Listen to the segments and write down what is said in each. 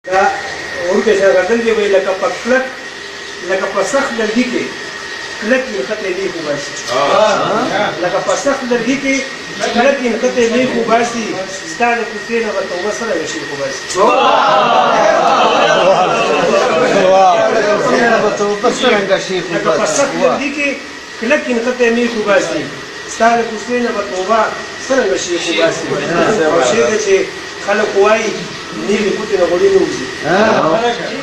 دا ورته څنګه دی وی لکه پکلک لکه پسخ لرګي کې کلک یې خطه دی خو باسي لکه پسخ لرګي کې کلک یې خطه دی خو باسي ستاره کوڅې نه وته وسره شي خو باسي لکه پسخ لرګي کې کلک یې خطه دی خو باسي ستاره کوڅې نه وته وسره شي خو باسي او شي چې خلک وایي نیغې ګوتې نه غوړي نه وځي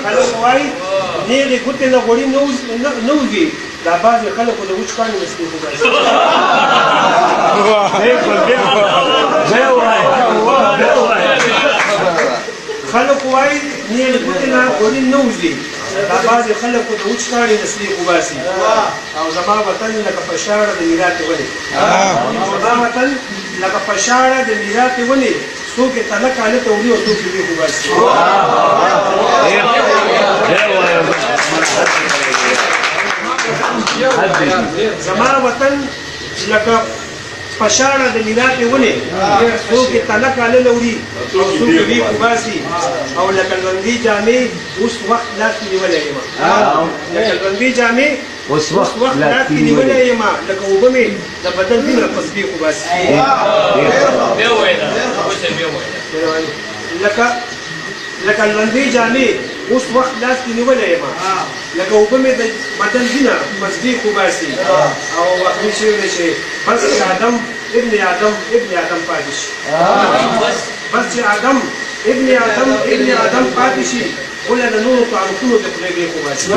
خلک وایي نیغې ګوتې نه غوړي نه وځي دا بعضې خلکو د وچ کاڼي مسلې خو باسي خلک وایي نیغې ګوتې نه غوړي نه وځي دا بعضې خلکو د وچ کاڼي مسلې خو باسي او زما وطن لکه په شاړه د میراتې ونې زما وطن لکه په شاړه د میراتې ونې څوک یې تله کاله ته وړي او څوک یې وي خو باسي زما وطن لکه په شاړه د میراتې ونې څوک یې تله کاله له وړي او څوک یې وي خو باسي او لکه ژوندي جامې اوس وخت لاس کې نیولی یم لکه ژوندي جامې اوس وخت لاس کې نیولی یم لکه اوبه مې د بدن دومره پسبې خو باسي لکه ژوندي جامې اوس وخت لاس کې نیولی یم لکه اوبه مې د بدن وینه پسبې خو باسي او وخمي شوی دی چې بس چې آدم ابن آدم پاتې شي بس چې آدم ابن آدم پاتې شي ولا د نورو تعلقونو د خدای دی خو باسي